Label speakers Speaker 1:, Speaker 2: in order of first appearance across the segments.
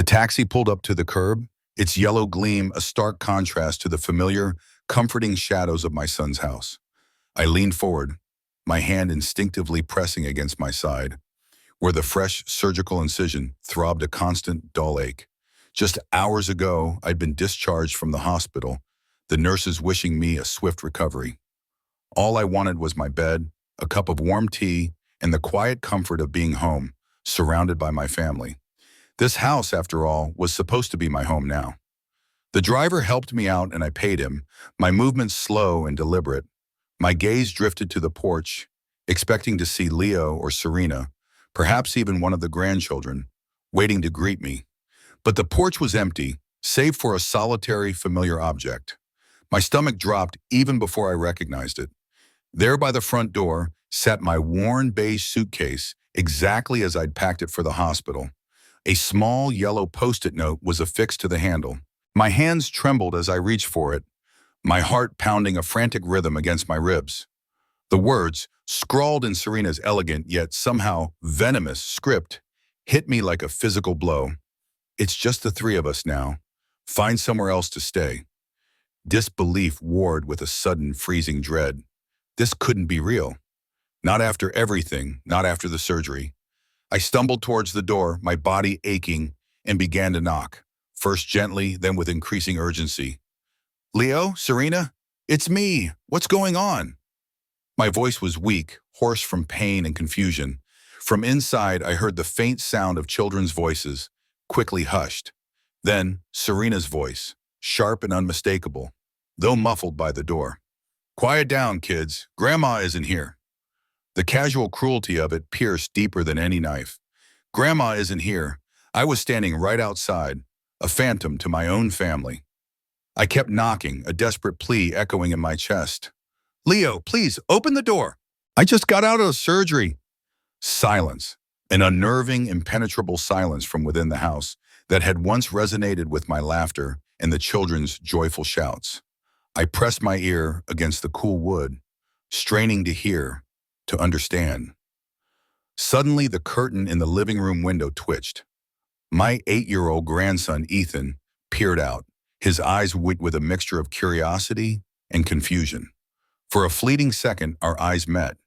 Speaker 1: The taxi pulled up to the curb, its yellow gleam a stark contrast to the familiar, comforting shadows of my son's house. I leaned forward, my hand instinctively pressing against my side, where the fresh surgical incision throbbed a constant, dull ache. Just hours ago, I'd been discharged from the hospital, the nurses wishing me a swift recovery. All I wanted was my bed, a cup of warm tea, and the quiet comfort of being home, surrounded by my family. This house, after all, was supposed to be my home now. The driver helped me out and I paid him, my movements slow and deliberate. My gaze drifted to the porch, expecting to see Leo or Serena, perhaps even one of the grandchildren, waiting to greet me. But the porch was empty, save for a solitary, familiar object. My stomach dropped even before I recognized it. There by the front door sat my worn beige suitcase, exactly as I'd packed it for the hospital. A small yellow post-it note was affixed to the handle. My hands trembled as I reached for it, my heart pounding a frantic rhythm against my ribs. The words, scrawled in Serena's elegant yet somehow venomous script, hit me like a physical blow. It's just the three of us now. Find somewhere else to stay. Disbelief warred with a sudden freezing dread. This couldn't be real. Not after everything, not after the surgery. I stumbled towards the door, my body aching, and began to knock, first gently, then with increasing urgency. "Leo, Serena, it's me. What's going on?" My voice was weak, hoarse from pain and confusion. From inside, I heard the faint sound of children's voices, quickly hushed. Then, Serena's voice, sharp and unmistakable, though muffled by the door. "Quiet down, kids. Grandma isn't here." The casual cruelty of it pierced deeper than any knife. Grandma isn't here. I was standing right outside, a phantom to my own family. I kept knocking, a desperate plea echoing in my chest. "Leo, please, open the door. I just got out of surgery." Silence, an unnerving, impenetrable silence from within the house that had once resonated with my laughter and the children's joyful shouts. I pressed my ear against the cool wood, straining to hear, to understand. Suddenly, the curtain in the living room window twitched. My 8-year-old grandson, Ethan, peered out, his eyes wet with a mixture of curiosity and confusion. For a fleeting second, our eyes met.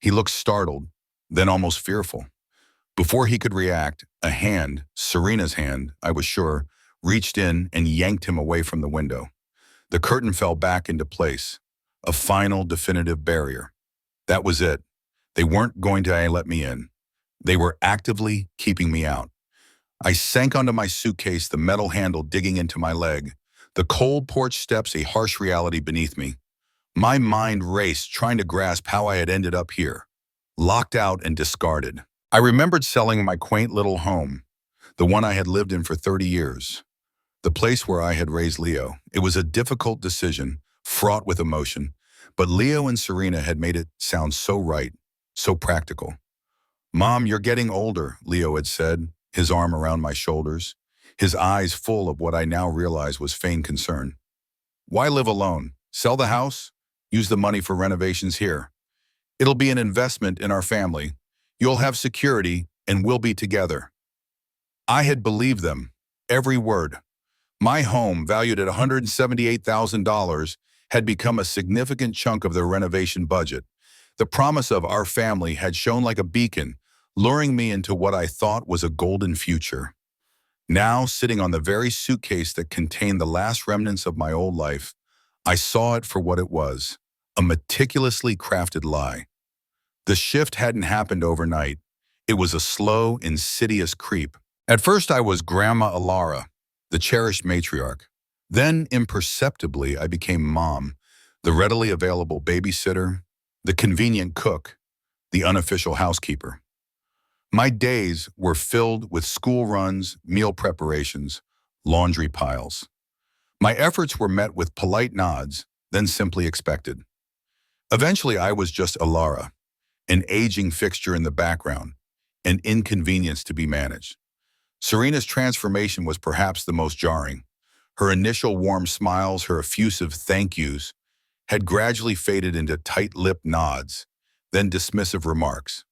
Speaker 1: He looked startled, then almost fearful. Before he could react, a hand, Serena's hand, I was sure, reached in and yanked him away from the window. The curtain fell back into place, a final, definitive barrier. That was it. They weren't going to let me in. They were actively keeping me out. I sank onto my suitcase, the metal handle digging into my leg, the cold porch steps a harsh reality beneath me. My mind raced, trying to grasp how I had ended up here, locked out and discarded. I remembered selling my quaint little home, the one I had lived in for 30 years, the place where I had raised Leo. It was a difficult decision, fraught with emotion, but Leo and Serena had made it sound so right, so practical. "Mom, you're getting older," Leo had said, his arm around my shoulders, his eyes full of what I now realized was feigned concern. "Why live alone? Sell the house? Use the money for renovations here. It'll be an investment in our family. You'll have security and we'll be together." I had believed them, every word. My home, valued at $178,000, had become a significant chunk of their renovation budget. The promise of our family had shone like a beacon, luring me into what I thought was a golden future. Now, sitting on the very suitcase that contained the last remnants of my old life, I saw it for what it was, a meticulously crafted lie. The shift hadn't happened overnight. It was a slow, insidious creep. At first, I was Grandma Elara, the cherished matriarch. Then, imperceptibly, I became Mom, the readily available babysitter, the convenient cook, the unofficial housekeeper. My days were filled with school runs, meal preparations, laundry piles. My efforts were met with polite nods, then simply expected. Eventually, I was just Elara, an aging fixture in the background, an inconvenience to be managed. Serena's transformation was perhaps the most jarring. Her initial warm smiles, her effusive thank yous, had gradually faded into tight-lipped nods, then dismissive remarks.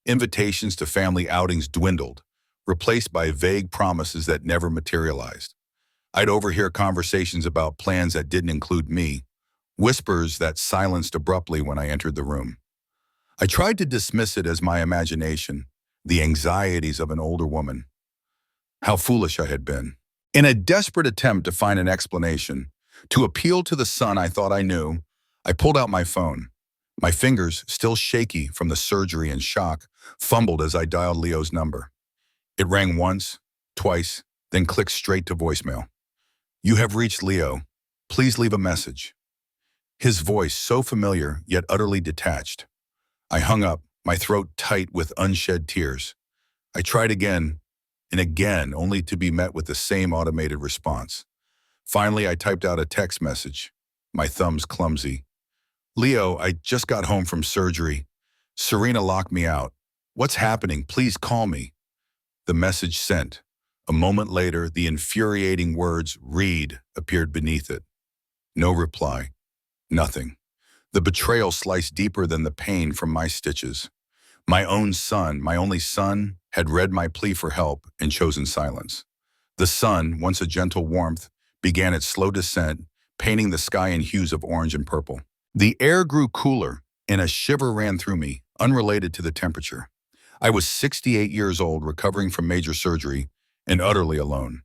Speaker 1: Invitations to family outings dwindled, replaced by vague promises that never materialized. I'd overhear conversations about plans that didn't include me, whispers that silenced abruptly when I entered the room. I tried to dismiss it as my imagination, the anxieties of an older woman. How foolish I had been. In a desperate attempt to find an explanation, to appeal to the son I thought I knew, I pulled out my phone. My fingers, still shaky from the surgery and shock, fumbled as I dialed Leo's number. It rang once, twice, then clicked straight to voicemail. "You have reached Leo. Please leave a message." His voice so familiar, yet utterly detached. I hung up, my throat tight with unshed tears. I tried again and again, only to be met with the same automated response. Finally, I typed out a text message, my thumbs clumsy. "Leo, I just got home from surgery. Serena locked me out. What's happening? Please call me." The message sent. A moment later, the infuriating words, "Read," appeared beneath it. No reply. Nothing. The betrayal sliced deeper than the pain from my stitches. My own son, my only son, had read my plea for help and chosen silence. The sun, once a gentle warmth, began its slow descent, painting the sky in hues of orange and purple. The air grew cooler, and a shiver ran through me, unrelated to the temperature. I was 68 years old, recovering from major surgery, and utterly alone.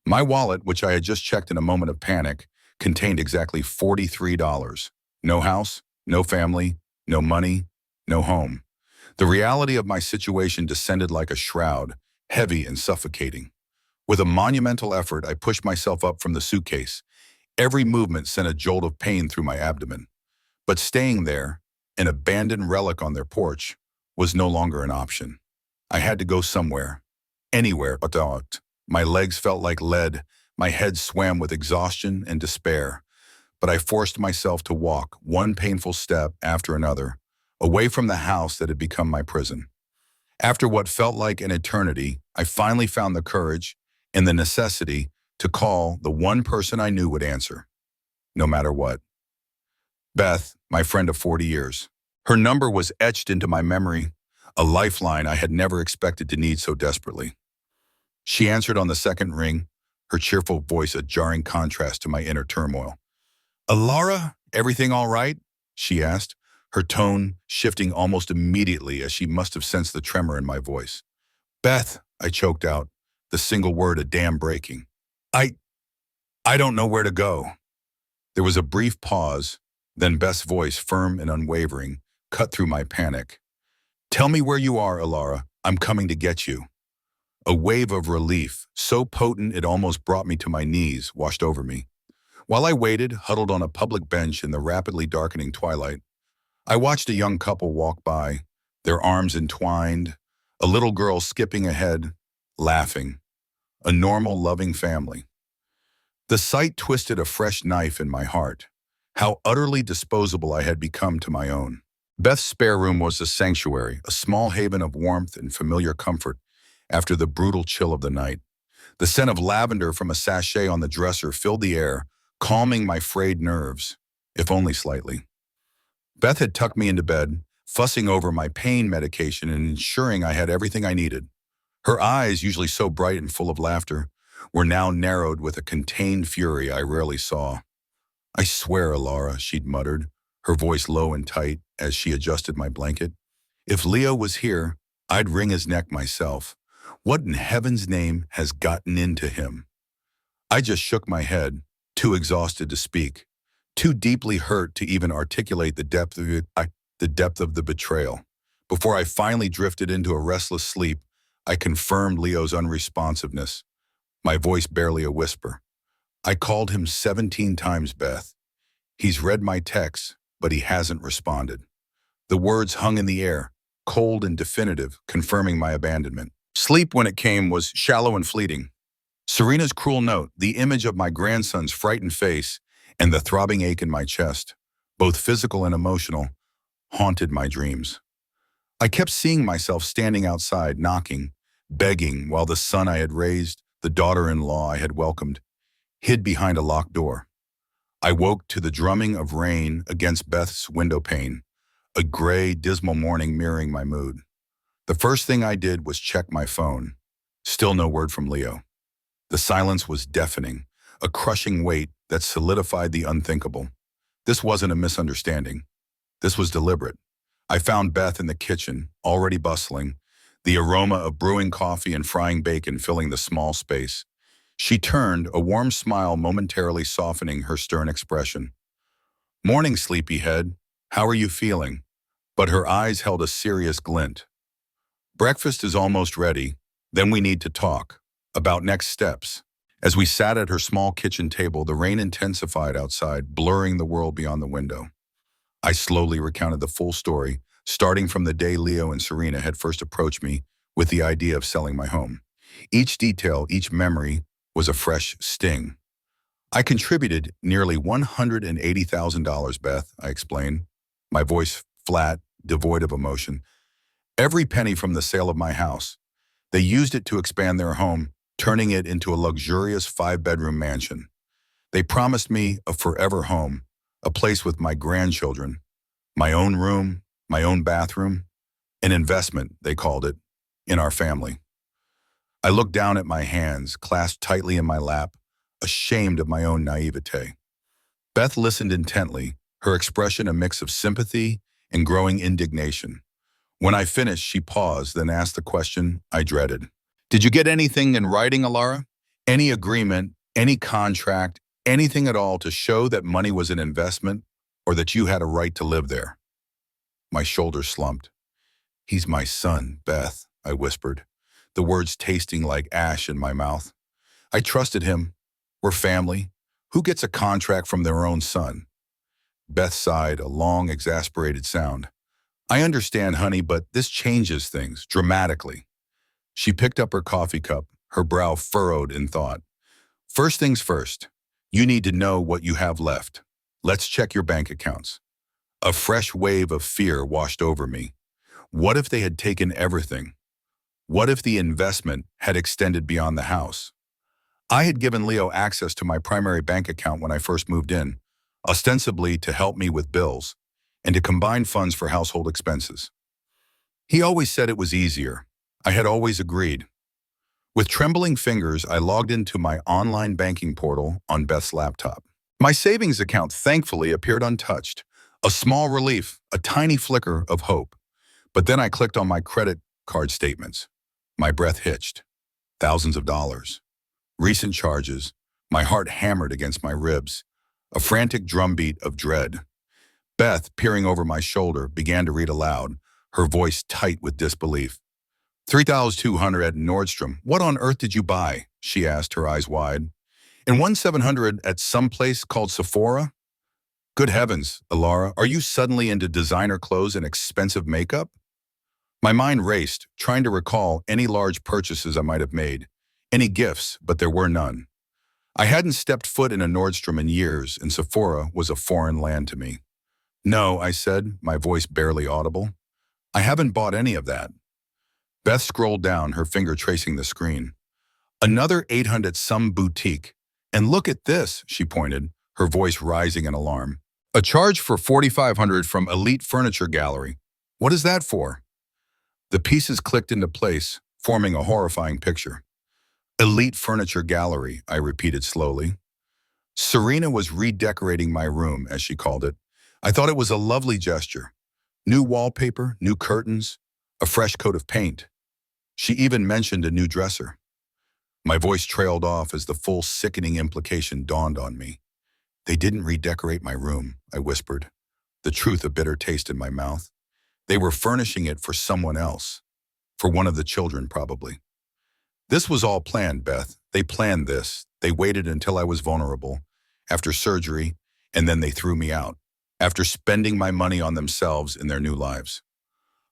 Speaker 1: My wallet, which I had just checked in a moment of panic, contained exactly $43. No house, no family, no money, no home. The reality of my situation descended like a shroud, heavy and suffocating. With a monumental effort, I pushed myself up from the suitcase. Every movement sent a jolt of pain through my abdomen. But staying there, an abandoned relic on their porch, was no longer an option. I had to go somewhere, anywhere but out. My legs felt like lead, my head swam with exhaustion and despair. But I forced myself to walk, one painful step after another, away from the house that had become my prison. After what felt like an eternity, I finally found the courage and the necessity to call the one person I knew would answer, no matter what. Beth, my friend of 40 years. Her number was etched into my memory, a lifeline I had never expected to need so desperately. She answered on the second ring, her cheerful voice a jarring contrast to my inner turmoil. "Elara, everything all right?" she asked, her tone shifting almost immediately as she must have sensed the tremor in my voice. "Beth," I choked out, the single word a dam breaking. I don't know where to go." There was a brief pause, then Beth's voice, firm and unwavering, cut through my panic. "Tell me where you are, Elara. I'm coming to get you." A wave of relief, so potent it almost brought me to my knees, washed over me. While I waited, huddled on a public bench in the rapidly darkening twilight, I watched a young couple walk by, their arms entwined, a little girl skipping ahead, laughing. A normal, loving family. The sight twisted a fresh knife in my heart. How utterly disposable I had become to my own. Beth's spare room was a sanctuary, a small haven of warmth and familiar comfort after the brutal chill of the night. The scent of lavender from a sachet on the dresser filled the air, calming my frayed nerves, if only slightly. Beth had tucked me into bed, fussing over my pain medication and ensuring I had everything I needed. Her eyes, usually so bright and full of laughter, were now narrowed with a contained fury I rarely saw. "I swear, Elara," she'd muttered, her voice low and tight as she adjusted my blanket. "If Leo was here, I'd wring his neck myself. What in heaven's name has gotten into him?" I just shook my head, too exhausted to speak, too deeply hurt to even articulate the depth of the betrayal. Before I finally drifted into a restless sleep, I confirmed Leo's unresponsiveness, my voice barely a whisper. "I called him 17 times, Beth. He's read my texts, but he hasn't responded." The words hung in the air, cold and definitive, confirming my abandonment. Sleep, when it came, was shallow and fleeting. Serena's cruel note, the image of my grandson's frightened face, and the throbbing ache in my chest, both physical and emotional, haunted my dreams. I kept seeing myself standing outside, knocking, begging, while the son I had raised, the daughter-in-law I had welcomed, hid behind a locked door. I woke to the drumming of rain against Beth's window pane, a gray, dismal morning mirroring my mood. The first thing I did was check my phone. Still no word from Leo. The silence was deafening, a crushing weight that solidified the unthinkable. This wasn't a misunderstanding. This was deliberate. I found Beth in the kitchen, already bustling, the aroma of brewing coffee and frying bacon filling the small space. She turned, a warm smile momentarily softening her stern expression. "Morning, sleepyhead. How are you feeling?" But her eyes held a serious glint. "Breakfast is almost ready. Then we need to talk about next steps." As we sat at her small kitchen table, the rain intensified outside, blurring the world beyond the window. I slowly recounted the full story, starting from the day Leo and Serena had first approached me with the idea of selling my home. Each detail, each memory, was a fresh sting. "I contributed nearly $180,000, Beth," I explained, my voice flat, devoid of emotion. "Every penny from the sale of my house. They used it to expand their home, turning it into a luxurious 5-bedroom mansion. They promised me a forever home, a place with my grandchildren, my own room, my own bathroom, an investment, they called it, in our family." I looked down at my hands, clasped tightly in my lap, ashamed of my own naivete. Beth listened intently, her expression a mix of sympathy and growing indignation. When I finished, she paused, then asked the question I dreaded. "Did you get anything in writing, Elara? Any agreement, any contract, anything at all to show that money was an investment or that you had a right to live there?" My shoulders slumped. "He's my son, Beth," I whispered, the words tasting like ash in my mouth. "I trusted him. We're family. Who gets a contract from their own son?" Beth sighed, a long, exasperated sound. "I understand, honey, but this changes things dramatically." She picked up her coffee cup, her brow furrowed in thought. "First things first, you need to know what you have left. Let's check your bank accounts." A fresh wave of fear washed over me. What if they had taken everything? What if the investment had extended beyond the house? I had given Leo access to my primary bank account when I first moved in, ostensibly to help me with bills and to combine funds for household expenses. He always said it was easier. I had always agreed. With trembling fingers, I logged into my online banking portal on Beth's laptop. My savings account thankfully appeared untouched. A small relief, a tiny flicker of hope. But then I clicked on my credit card statements. My breath hitched. Thousands of dollars. Recent charges. My heart hammered against my ribs. A frantic drumbeat of dread. Beth, peering over my shoulder, began to read aloud, her voice tight with disbelief. $3,200 at Nordstrom. What on earth did you buy?" she asked, her eyes wide. "And 1,700 at some place called Sephora? Good heavens, Elara, are you suddenly into designer clothes and expensive makeup?" My mind raced, trying to recall any large purchases I might have made, any gifts, but there were none. I hadn't stepped foot in a Nordstrom in years, and Sephora was a foreign land to me. "No," I said, my voice barely audible. "I haven't bought any of that." Beth scrolled down, her finger tracing the screen. "Another 800 at some boutique. And look at this," she pointed, her voice rising in alarm. "A charge for 4,500 from Elite Furniture Gallery. What is that for?" The pieces clicked into place, forming a horrifying picture. "Elite Furniture Gallery," I repeated slowly. Serena was redecorating my room, as she called it. I thought it was a lovely gesture. New wallpaper, new curtains, a fresh coat of paint. She even mentioned a new dresser. My voice trailed off as the full sickening implication dawned on me. "They didn't redecorate my room," I whispered, the truth a bitter taste in my mouth. "They were furnishing it for someone else. For one of the children, probably." "This was all planned, Beth. They planned this. They waited until I was vulnerable, after surgery, and then they threw me out, after spending my money on themselves in their new lives."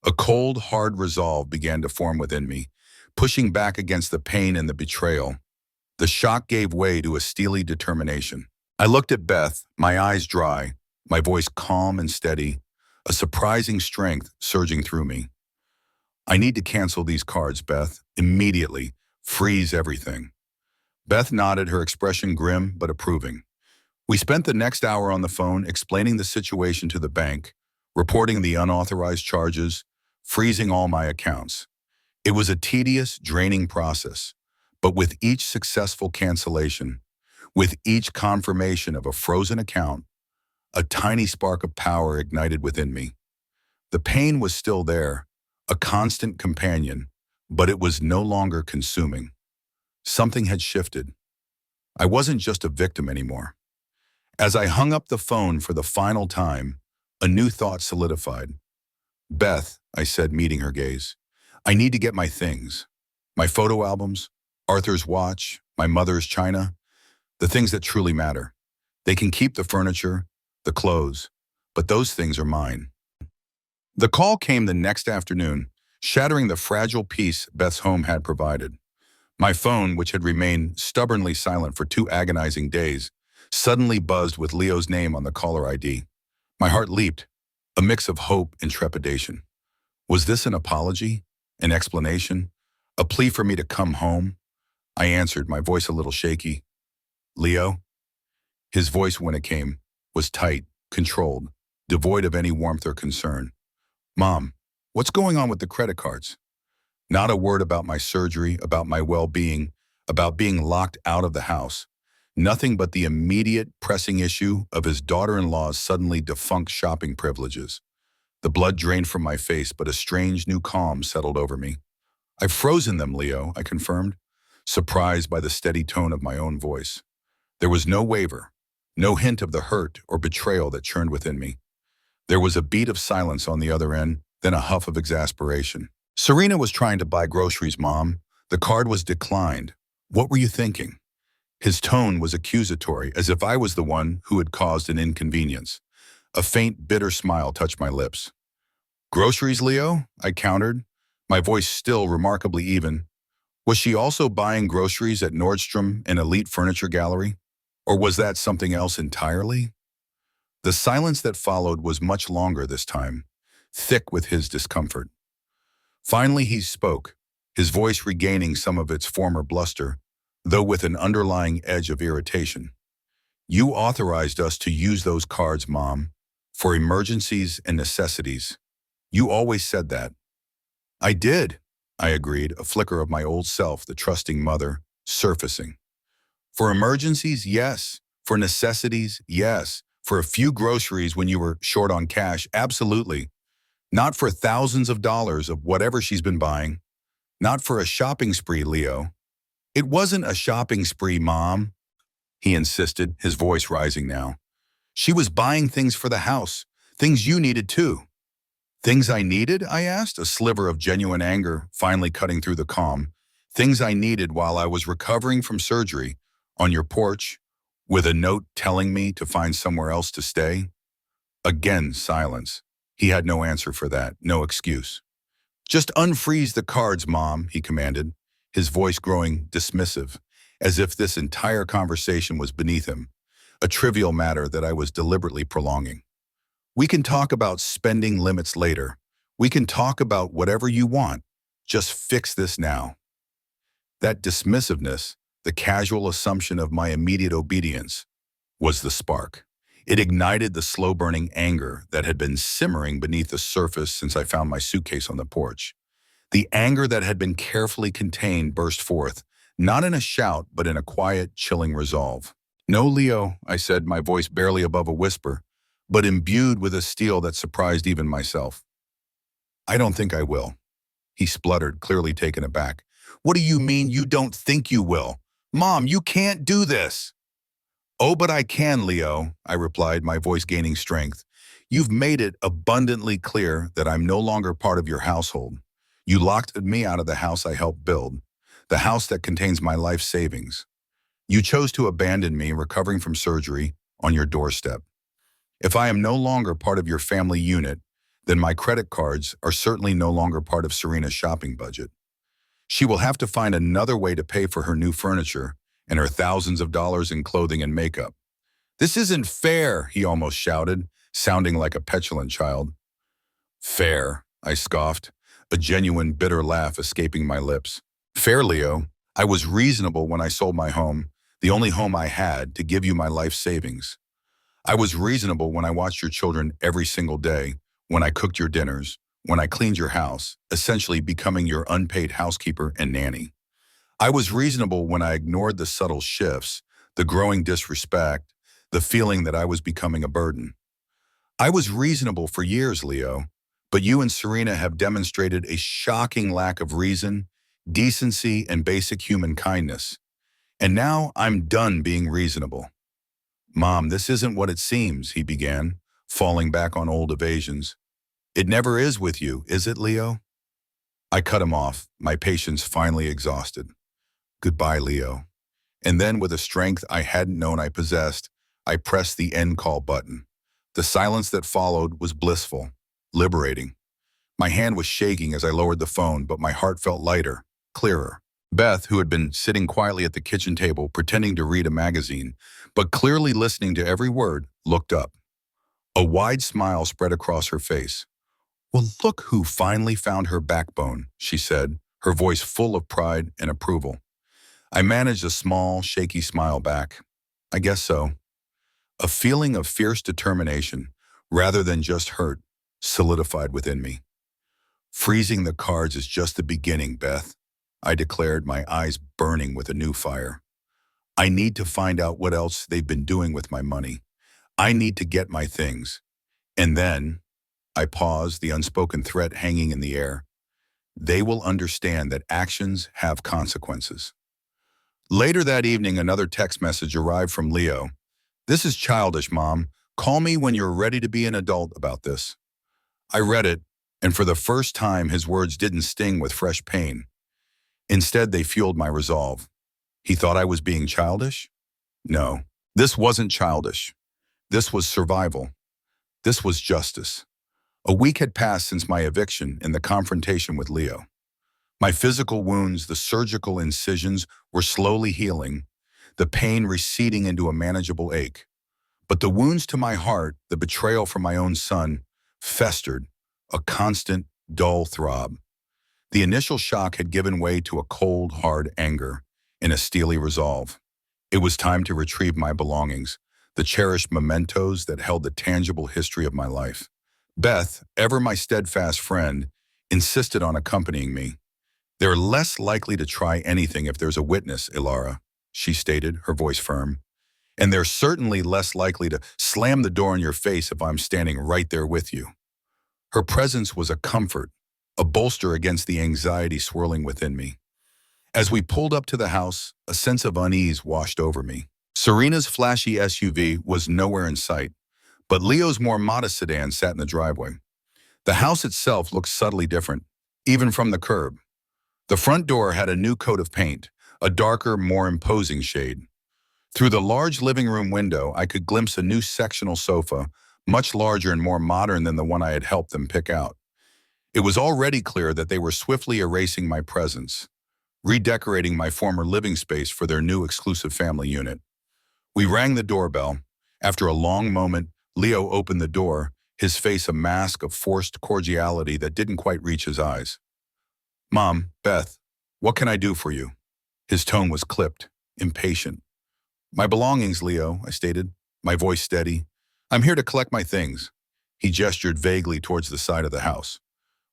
Speaker 1: A cold, hard resolve began to form within me, pushing back against the pain and the betrayal. The shock gave way to a steely determination. I looked at Beth, my eyes dry, my voice calm and steady, a surprising strength surging through me. "I need to cancel these cards, Beth, immediately. Freeze everything." Beth nodded, her expression grim but approving. We spent the next hour on the phone explaining the situation to the bank, reporting the unauthorized charges, freezing all my accounts. It was a tedious, draining process, but with each successful cancellation, with each confirmation of a frozen account, a tiny spark of power ignited within me. The pain was still there, a constant companion, but it was no longer consuming. Something had shifted. I wasn't just a victim anymore. As I hung up the phone for the final time, a new thought solidified. "Beth," I said, meeting her gaze, "I need to get my things. My photo albums, Arthur's watch, my mother's china, the things that truly matter. They can keep the furniture, the clothes, but those things are mine." The call came the next afternoon, shattering the fragile peace Beth's home had provided. My phone, which had remained stubbornly silent for 2 agonizing days, suddenly buzzed with Leo's name on the caller ID. My heart leaped, a mix of hope and trepidation. Was this an apology? An explanation? A plea for me to come home? I answered, my voice a little shaky. "Leo?" His voice, when it came, was tight, controlled, devoid of any warmth or concern. "Mom, what's going on with the credit cards?" Not a word about my surgery, about my well-being, about being locked out of the house. Nothing but the immediate, pressing issue of his daughter-in-law's suddenly defunct shopping privileges. The blood drained from my face, but a strange new calm settled over me. "I've frozen them, Leo," I confirmed, surprised by the steady tone of my own voice. There was no waver, no hint of the hurt or betrayal that churned within me. There was a beat of silence on the other end, then a huff of exasperation. "Serena was trying to buy groceries, Mom. The card was declined. What were you thinking?" His tone was accusatory, as if I was the one who had caused an inconvenience. A faint, bitter smile touched my lips. "Groceries, Leo?" I countered, my voice still remarkably even. Was she also buying groceries at Nordstrom, an elite furniture gallery? Or was that something else entirely? The silence that followed was much longer this time, thick with his discomfort. Finally he spoke, his voice regaining some of its former bluster, though with an underlying edge of irritation. "You authorized us to use those cards, Mom, for emergencies and necessities. You always said that." "I did," I agreed, a flicker of my old self, the trusting mother, surfacing. "For emergencies, yes. For necessities, yes. For a few groceries when you were short on cash, absolutely. Not for thousands of dollars of whatever she's been buying. Not for a shopping spree, Leo." "It wasn't a shopping spree, Mom," he insisted, his voice rising now. "She was buying things for the house, things you needed too." "Things I needed?" I asked, a sliver of genuine anger finally cutting through the calm. "Things I needed while I was recovering from surgery, on your porch, with a note telling me to find somewhere else to stay?" Again, silence. He had no answer for that, no excuse. "Just unfreeze the cards, Mom," he commanded, his voice growing dismissive, as if this entire conversation was beneath him, a trivial matter that I was deliberately prolonging. "We can talk about spending limits later. We can talk about whatever you want. Just fix this now." That dismissiveness, the casual assumption of my immediate obedience, was the spark. It ignited the slow-burning anger that had been simmering beneath the surface since I found my suitcase on the porch. The anger that had been carefully contained burst forth, not in a shout, but in a quiet, chilling resolve. "No, Leo," I said, my voice barely above a whisper, but imbued with a steel that surprised even myself. "I don't think I will." He spluttered, clearly taken aback. "What do you mean you don't think you will? Mom, you can't do this." "Oh, but I can, Leo," I replied, my voice gaining strength. "You've made it abundantly clear that I'm no longer part of your household. You locked me out of the house I helped build, the house that contains my life savings. You chose to abandon me recovering from surgery on your doorstep. If I am no longer part of your family unit, then my credit cards are certainly no longer part of Serena's shopping budget. She will have to find another way to pay for her new furniture and her thousands of dollars in clothing and makeup." "This isn't fair," he almost shouted, sounding like a petulant child. "Fair," I scoffed, a genuine bitter laugh escaping my lips. "Fair, Leo. I was reasonable when I sold my home, the only home I had, to give you my life savings. I was reasonable when I watched your children every single day, when I cooked your dinners, when I cleaned your house, essentially becoming your unpaid housekeeper and nanny. I was reasonable when I ignored the subtle shifts, the growing disrespect, the feeling that I was becoming a burden. I was reasonable for years, Leo, but you and Serena have demonstrated a shocking lack of reason, decency, and basic human kindness. And now I'm done being reasonable. Mom, this isn't what it seems, he began, falling back on old evasions. It never is with you, is it, Leo? I cut him off, my patience finally exhausted. Goodbye, Leo. And then, with a strength I hadn't known I possessed, I pressed the end call button. The silence that followed was blissful, liberating. My hand was shaking as I lowered the phone, but my heart felt lighter, clearer. Beth, who had been sitting quietly at the kitchen table pretending to read a magazine, but clearly listening to every word, looked up. A wide smile spread across her face. Well, look who finally found her backbone, she said, her voice full of pride and approval. I managed a small, shaky smile back. I guess so. A feeling of fierce determination, rather than just hurt, solidified within me. Freezing the cards is just the beginning, Beth, I declared, my eyes burning with a new fire. I need to find out what else they've been doing with my money. I need to get my things. And then, I paused, the unspoken threat hanging in the air. They will understand that actions have consequences. Later that evening, another text message arrived from Leo. This is childish, Mom. Call me when you're ready to be an adult about this. I read it, and for the first time, his words didn't sting with fresh pain. Instead, they fueled my resolve. He thought I was being childish? No, this wasn't childish. This was survival. This was justice. A week had passed since my eviction and the confrontation with Leo. My physical wounds, the surgical incisions, were slowly healing, the pain receding into a manageable ache. But the wounds to my heart, the betrayal from my own son, festered, a constant, dull throb. The initial shock had given way to a cold, hard anger and a steely resolve. It was time to retrieve my belongings, the cherished mementos that held the tangible history of my life. Beth, ever my steadfast friend, insisted on accompanying me. They're less likely to try anything if there's a witness, Elara, she stated, her voice firm. And they're certainly less likely to slam the door in your face if I'm standing right there with you. Her presence was a comfort, a bolster against the anxiety swirling within me. As we pulled up to the house, a sense of unease washed over me. Serena's flashy SUV was nowhere in sight, but Leo's more modest sedan sat in the driveway. The house itself looked subtly different, even from the curb. The front door had a new coat of paint, a darker, more imposing shade. Through the large living room window, I could glimpse a new sectional sofa, much larger and more modern than the one I had helped them pick out. It was already clear that they were swiftly erasing my presence, redecorating my former living space for their new exclusive family unit. We rang the doorbell. After a long moment, Leo opened the door, his face a mask of forced cordiality that didn't quite reach his eyes. Mom, Beth, what can I do for you? His tone was clipped, impatient. My belongings, Leo, I stated, my voice steady. I'm here to collect my things. He gestured vaguely towards the side of the house.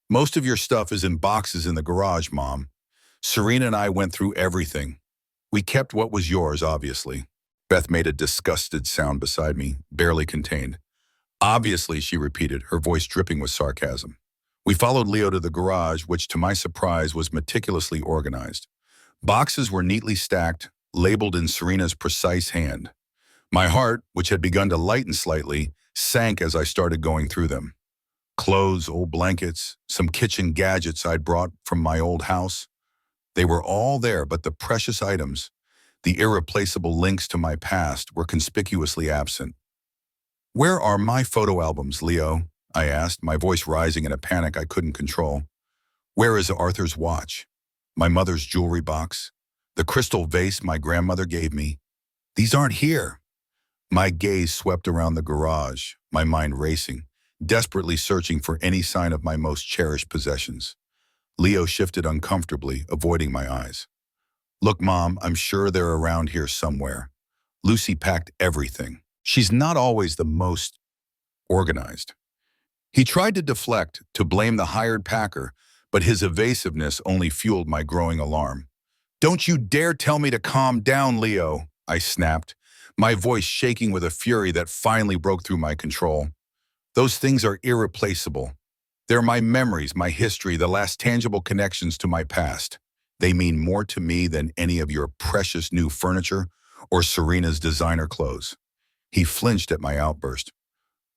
Speaker 1: Most of your stuff is in boxes in the garage, Mom. Serena and I went through everything. We kept what was yours, obviously. Beth made a disgusted sound beside me, barely contained. Obviously, she repeated, her voice dripping with sarcasm. We followed Leo to the garage, which to my surprise was meticulously organized. Boxes were neatly stacked, labeled in Serena's precise hand. My heart, which had begun to lighten slightly, sank as I started going through them. Clothes, old blankets, some kitchen gadgets I'd brought from my old house. They were all there, but the precious items, the irreplaceable links to my past, were conspicuously absent. Where are my photo albums, Leo? I asked, my voice rising in a panic I couldn't control. Where is Arthur's watch? My mother's jewelry box? The crystal vase my grandmother gave me? These aren't here. My gaze swept around the garage, my mind racing, desperately searching for any sign of my most cherished possessions. Leo shifted uncomfortably, avoiding my eyes. Look, Mom, I'm sure they're around here somewhere. Lucy packed everything. She's not always the most organized. He tried to deflect, to blame the hired packer, but his evasiveness only fueled my growing alarm. "Don't you dare tell me to calm down, Leo," I snapped, my voice shaking with a fury that finally broke through my control. "Those things are irreplaceable. They're my memories, my history, the last tangible connections to my past. They mean more to me than any of your precious new furniture or Serena's designer clothes." He flinched at my outburst.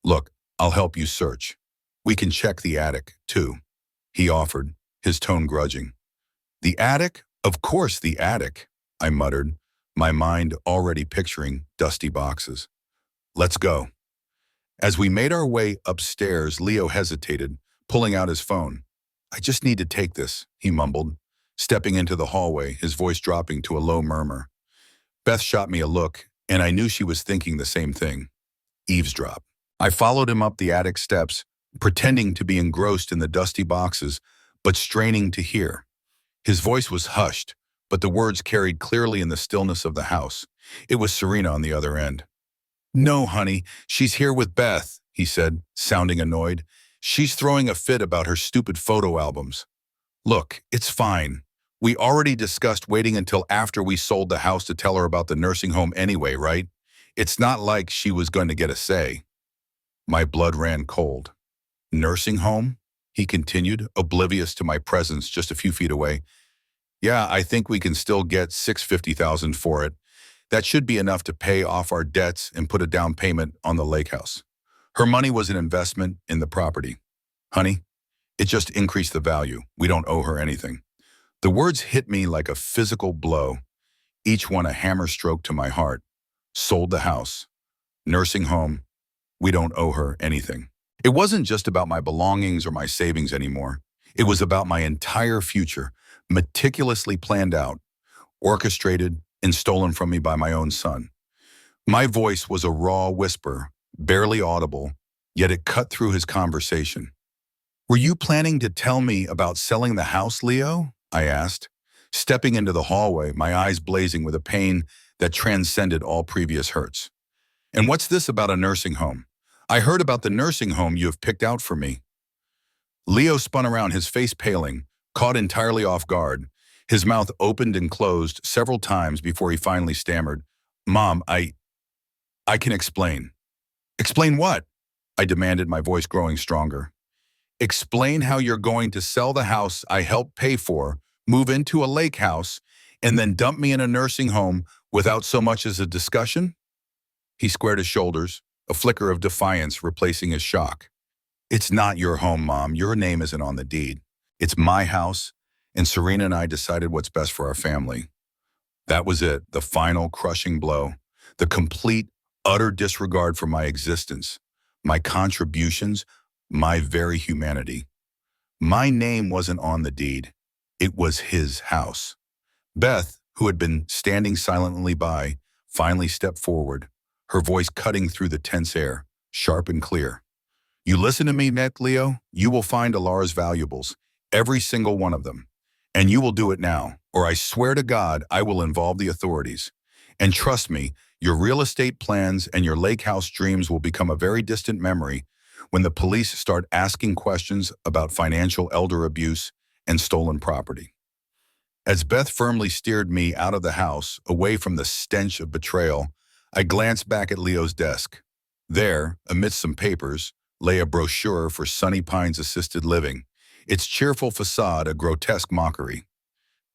Speaker 1: "Look, I'll help you search. We can check the attic, too," he offered, his tone grudging. "The attic? Of course the attic," I muttered, my mind already picturing dusty boxes. "Let's go." As we made our way upstairs, Leo hesitated, pulling out his phone. "I just need to take this," he mumbled, stepping into the hallway, his voice dropping to a low murmur. Beth shot me a look, and I knew she was thinking the same thing. Eavesdrop. I followed him up the attic steps, pretending to be engrossed in the dusty boxes, but straining to hear. His voice was hushed, but the words carried clearly in the stillness of the house. It was Serena on the other end. "No, honey, she's here with Beth," he said, sounding annoyed. "She's throwing a fit about her stupid photo albums." "Look, it's fine. We already discussed waiting until after we sold the house to tell her about the nursing home anyway, right? It's not like she was going to get a say." My blood ran cold. "Nursing home?" he continued, oblivious to my presence just a few feet away. "Yeah, I think we can still get $650,000 for it. That should be enough to pay off our debts and put a down payment on the lake house. Her money was an investment in the property. Honey, it just increased the value. We don't owe her anything." The words hit me like a physical blow, each one a hammer stroke to my heart. Sold the house. Nursing home. We don't owe her anything. It wasn't just about my belongings or my savings anymore. It was about my entire future, meticulously planned out, orchestrated, and stolen from me by my own son. My voice was a raw whisper, barely audible, yet it cut through his conversation. "Were you planning to tell me about selling the house, Leo?" I asked, stepping into the hallway, my eyes blazing with a pain that transcended all previous hurts. "And what's this about a nursing home? I heard about the nursing home you have picked out for me." Leo spun around, his face paling, caught entirely off guard. His mouth opened and closed several times before he finally stammered, "Mom, I can explain." "Explain what?" I demanded, my voice growing stronger. "Explain how you're going to sell the house I helped pay for, move into a lake house, and then dump me in a nursing home without so much as a discussion?" He squared his shoulders, a flicker of defiance replacing his shock. "It's not your home, Mom. Your name isn't on the deed. It's my house, and Serena and I decided what's best for our family." That was it, the final crushing blow, the complete, utter disregard for my existence, my contributions, my very humanity. My name wasn't on the deed. It was his house. Beth, who had been standing silently by, finally stepped forward, her voice cutting through the tense air, sharp and clear. "You listen to me, Leo. You will find Elara's valuables, every single one of them. And you will do it now, or I swear to God I will involve the authorities. And trust me, your real estate plans and your lake house dreams will become a very distant memory when the police start asking questions about financial elder abuse and stolen property." As Beth firmly steered me out of the house, away from the stench of betrayal, I glanced back at Leo's desk. There, amidst some papers, lay a brochure for Sunny Pines Assisted Living, its cheerful facade a grotesque mockery.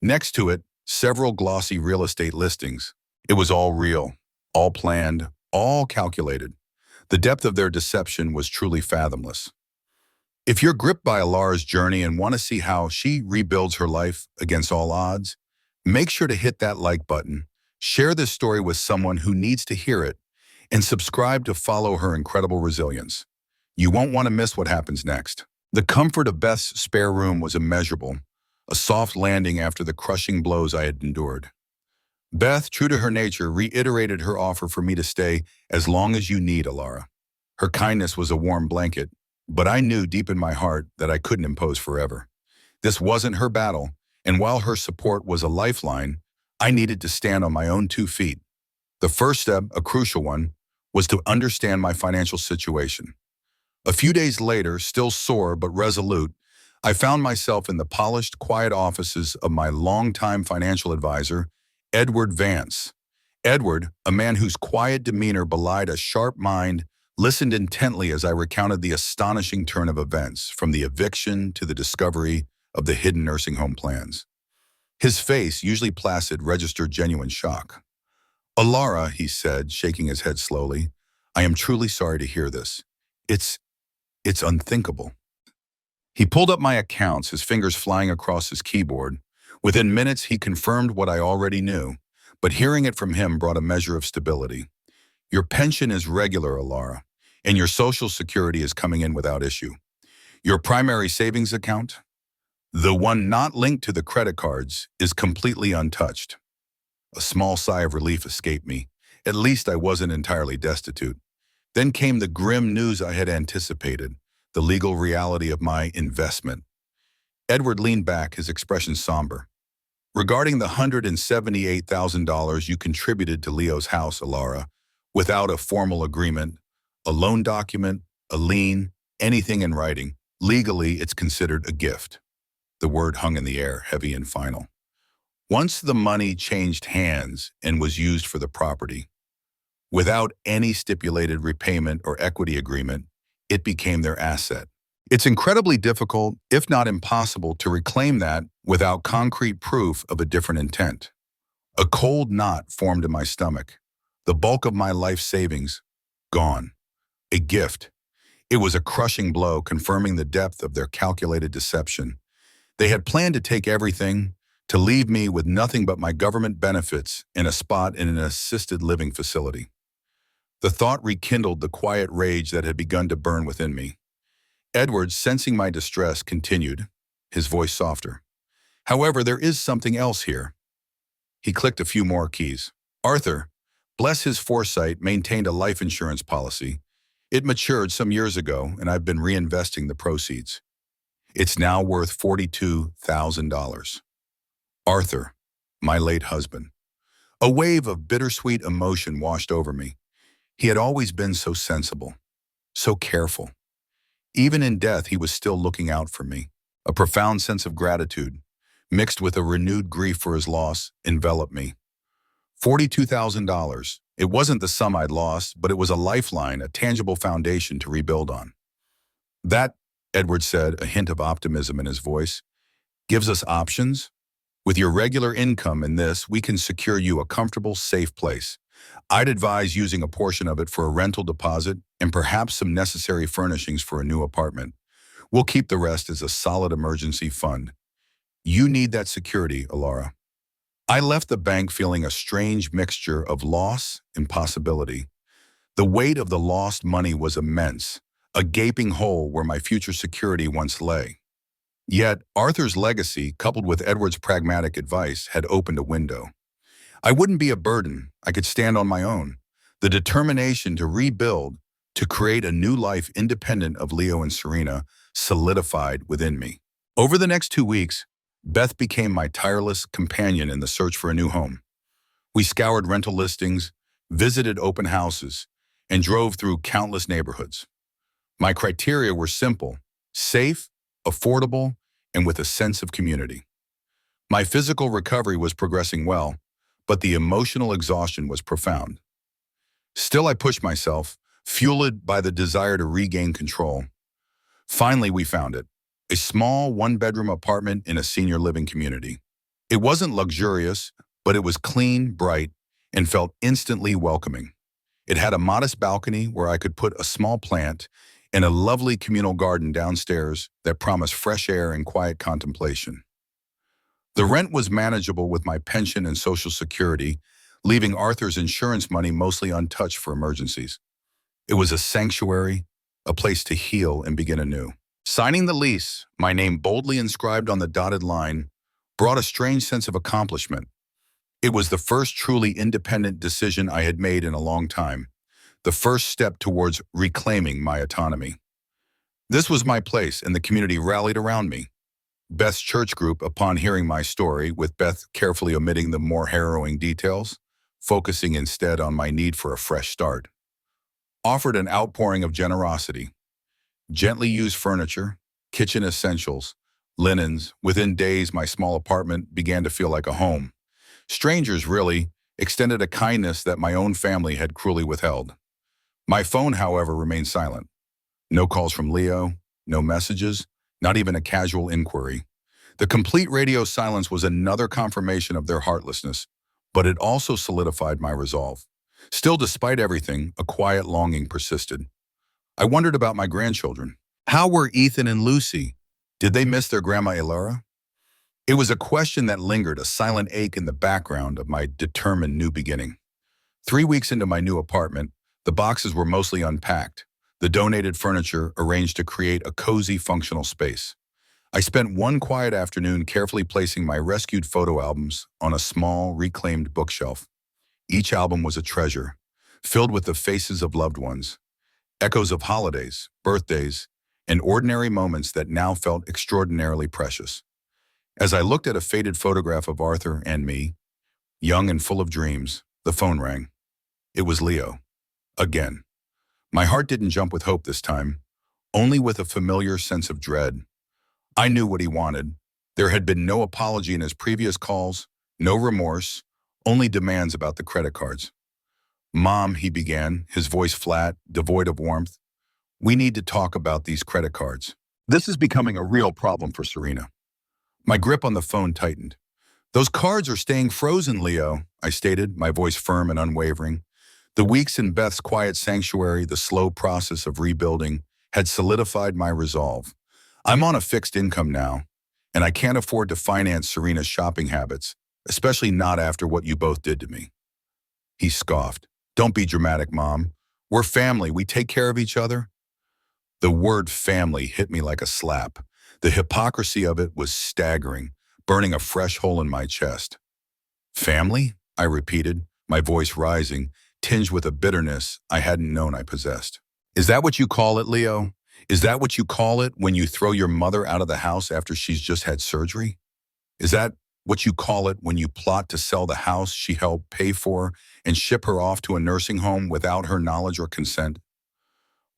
Speaker 1: Next to it, several glossy real estate listings. It was all real, all planned, all calculated. The depth of their deception was truly fathomless. If you're gripped by Elara's journey and want to see how she rebuilds her life against all odds, make sure to hit that like button, share this story with someone who needs to hear it, and subscribe to follow her incredible resilience. You won't want to miss what happens next. The comfort of Beth's spare room was immeasurable, a soft landing after the crushing blows I had endured. Beth, true to her nature, reiterated her offer for me to stay as long as you need, Elara. Her kindness was a warm blanket, but I knew deep in my heart that I couldn't impose forever. This wasn't her battle, and while her support was a lifeline, I needed to stand on my own 2 feet. The first step, a crucial one, was to understand my financial situation. A few days later, still sore but resolute, I found myself in the polished, quiet offices of my longtime financial advisor, Edward Vance. Edward, a man whose quiet demeanor belied a sharp mind, listened intently as I recounted the astonishing turn of events, from the eviction to the discovery of the hidden nursing home plans. His face, usually placid, registered genuine shock. "Elara," he said, shaking his head slowly, "I am truly sorry to hear this. It's, it's unthinkable." He pulled up my accounts, his fingers flying across his keyboard. Within minutes, he confirmed what I already knew, but hearing it from him brought a measure of stability. "Your pension is regular, Elara, and your Social Security is coming in without issue. Your primary savings account, the one not linked to the credit cards, is completely untouched." A small sigh of relief escaped me. At least I wasn't entirely destitute. Then came the grim news I had anticipated, the legal reality of my investment. Edward leaned back, his expression somber. "Regarding the $178,000 you contributed to Leo's house, Elara, without a formal agreement, a loan document, a lien, anything in writing, legally it's considered a gift." The word hung in the air, heavy and final. "Once the money changed hands and was used for the property, without any stipulated repayment or equity agreement, it became their asset. It's incredibly difficult, if not impossible, to reclaim that without concrete proof of a different intent." A cold knot formed in my stomach. The bulk of my life savings, gone. A gift. It was a crushing blow, confirming the depth of their calculated deception. They had planned to take everything, to leave me with nothing but my government benefits and a spot in an assisted living facility. The thought rekindled the quiet rage that had begun to burn within me. Edward, sensing my distress, continued, his voice softer. "However, there is something else here." He clicked a few more keys. "Arthur, bless his foresight, maintained a life insurance policy. It matured some years ago, and I've been reinvesting the proceeds. It's now worth $42,000. Arthur, my late husband." A wave of bittersweet emotion washed over me. He had always been so sensible, so careful. Even in death, he was still looking out for me. A profound sense of gratitude, mixed with a renewed grief for his loss, enveloped me. $42,000. It wasn't the sum I'd lost, but it was a lifeline, a tangible foundation to rebuild on. "That," Edward said, a hint of optimism in his voice, "gives us options. With your regular income in this, we can secure you a comfortable, safe place. I'd advise using a portion of it for a rental deposit and perhaps some necessary furnishings for a new apartment. We'll keep the rest as a solid emergency fund. You need that security, Elara." I left the bank feeling a strange mixture of loss and possibility. The weight of the lost money was immense, a gaping hole where my future security once lay. Yet, Arthur's legacy, coupled with Edward's pragmatic advice, had opened a window. I wouldn't be a burden. I could stand on my own. The determination to rebuild, to create a new life independent of Leo and Serena, solidified within me. Over the next 2 weeks, Beth became my tireless companion in the search for a new home. We scoured rental listings, visited open houses, and drove through countless neighborhoods. My criteria were simple: safe, affordable, and with a sense of community. My physical recovery was progressing well, but the emotional exhaustion was profound. Still, I pushed myself, fueled by the desire to regain control. Finally, we found it: a small one-bedroom apartment in a senior living community. It wasn't luxurious, but it was clean, bright, and felt instantly welcoming. It had a modest balcony where I could put a small plant and a lovely communal garden downstairs that promised fresh air and quiet contemplation. The rent was manageable with my pension and Social Security, leaving Arthur's insurance money mostly untouched for emergencies. It was a sanctuary, a place to heal and begin anew. Signing the lease, my name boldly inscribed on the dotted line, brought a strange sense of accomplishment. It was the first truly independent decision I had made in a long time, the first step towards reclaiming my autonomy. This was my place, and the community rallied around me. Beth's church group, upon hearing my story, with Beth carefully omitting the more harrowing details, focusing instead on my need for a fresh start, offered an outpouring of generosity. Gently used furniture, kitchen essentials, linens. Within days, my small apartment began to feel like a home. Strangers, really, extended a kindness that my own family had cruelly withheld. My phone, however, remained silent. No calls from Leo, no messages, not even a casual inquiry. The complete radio silence was another confirmation of their heartlessness, but it also solidified my resolve. Still, despite everything, a quiet longing persisted. I wondered about my grandchildren. How were Ethan and Lucy? Did they miss their grandma Elara? It was a question that lingered, a silent ache in the background of my determined new beginning. 3 weeks into my new apartment, the boxes were mostly unpacked, the donated furniture arranged to create a cozy, functional space. I spent one quiet afternoon carefully placing my rescued photo albums on a small, reclaimed bookshelf. Each album was a treasure, filled with the faces of loved ones, echoes of holidays, birthdays, and ordinary moments that now felt extraordinarily precious. As I looked at a faded photograph of Arthur and me, young and full of dreams, the phone rang. It was Leo. Again. My heart didn't jump with hope this time, only with a familiar sense of dread. I knew what he wanted. There had been no apology in his previous calls, no remorse, only demands about the credit cards. "Mom," he began, his voice flat, devoid of warmth, "we need to talk about these credit cards. This is becoming a real problem for Serena." My grip on the phone tightened. "Those cards are staying frozen, Leo," I stated, my voice firm and unwavering. The weeks in Beth's quiet sanctuary, the slow process of rebuilding, had solidified my resolve. I'm on a fixed income now, and I can't afford to finance Serena's shopping habits, especially not after what you both did to me. He scoffed. "Don't be dramatic, Mom. We're family. We take care of each other." The word family hit me like a slap. The hypocrisy of it was staggering, burning a fresh hole in my chest. "Family?" I repeated, my voice rising, tinged with a bitterness I hadn't known I possessed. "Is that what you call it, Leo? Is that what you call it when you throw your mother out of the house after she's just had surgery? Is that what you call it when you plot to sell the house she helped pay for and ship her off to a nursing home without her knowledge or consent?"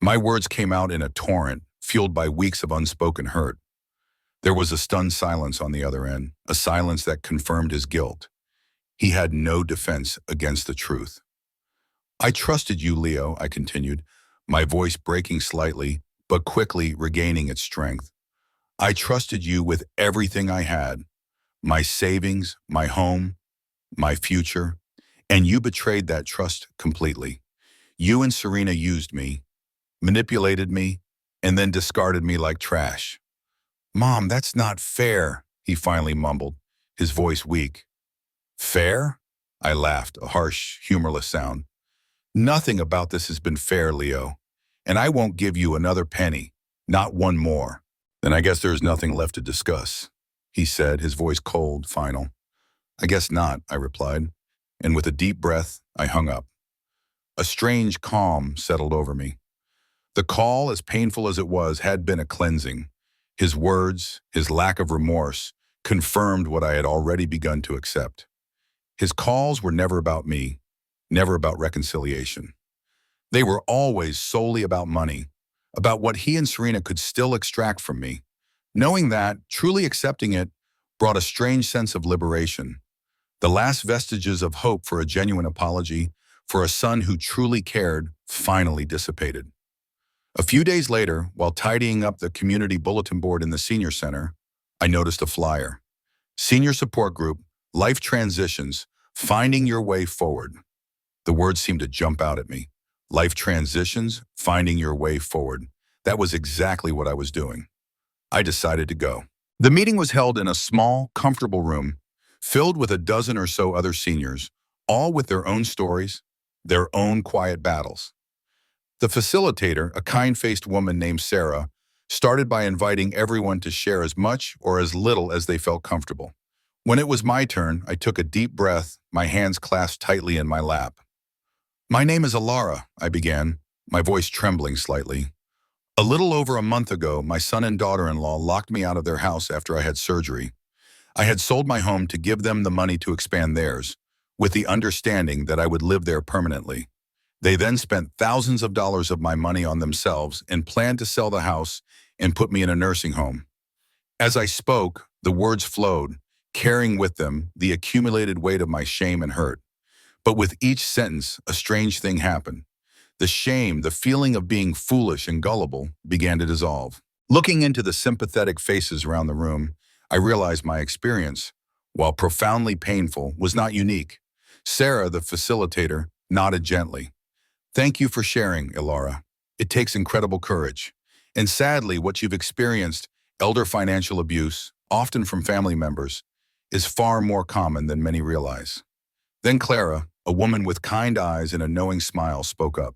Speaker 1: My words came out in a torrent, fueled by weeks of unspoken hurt. There was a stunned silence on the other end, a silence that confirmed his guilt. He had no defense against the truth. "I trusted you, Leo," I continued, my voice breaking slightly, but quickly regaining its strength. "I trusted you with everything I had, my savings, my home, my future, and you betrayed that trust completely. You and Serena used me, manipulated me, and then discarded me like trash." "Mom, that's not fair," he finally mumbled, his voice weak. "Fair?" I laughed, a harsh, humorless sound. "Nothing about this has been fair, Leo, and I won't give you another penny, not one more." "Then I guess there's nothing left to discuss," he said, his voice cold, final. "I guess not," I replied, and with a deep breath, I hung up. A strange calm settled over me. The call, as painful as it was, had been a cleansing. His words, his lack of remorse, confirmed what I had already begun to accept. His calls were never about me, never about reconciliation. They were always solely about money, about what he and Serena could still extract from me. Knowing that, truly accepting it, brought a strange sense of liberation. The last vestiges of hope for a genuine apology, for a son who truly cared, finally dissipated. A few days later, while tidying up the community bulletin board in the senior center, I noticed a flyer. "Senior Support Group, Life Transitions, Finding Your Way Forward." The words seemed to jump out at me. Life transitions, finding your way forward. That was exactly what I was doing. I decided to go. The meeting was held in a small, comfortable room, filled with a dozen or so other seniors, all with their own stories, their own quiet battles. The facilitator, a kind-faced woman named Sarah, started by inviting everyone to share as much or as little as they felt comfortable. When it was my turn, I took a deep breath, my hands clasped tightly in my lap. "My name is Elara," I began, my voice trembling slightly. "A little over a month ago, my son and daughter-in-law locked me out of their house after I had surgery. I had sold my home to give them the money to expand theirs, with the understanding that I would live there permanently. They then spent thousands of dollars of my money on themselves and planned to sell the house and put me in a nursing home. As I spoke, the words flowed, carrying with them the accumulated weight of my shame and hurt. But with each sentence, a strange thing happened. The shame, the feeling of being foolish and gullible, began to dissolve. Looking into the sympathetic faces around the room, I realized my experience, while profoundly painful, was not unique. Sarah, the facilitator, nodded gently. Thank you for sharing, Elara. It takes incredible courage. And sadly, what you've experienced, elder financial abuse, often from family members, is far more common than many realize. Then Clara, a woman with kind eyes and a knowing smile, spoke up.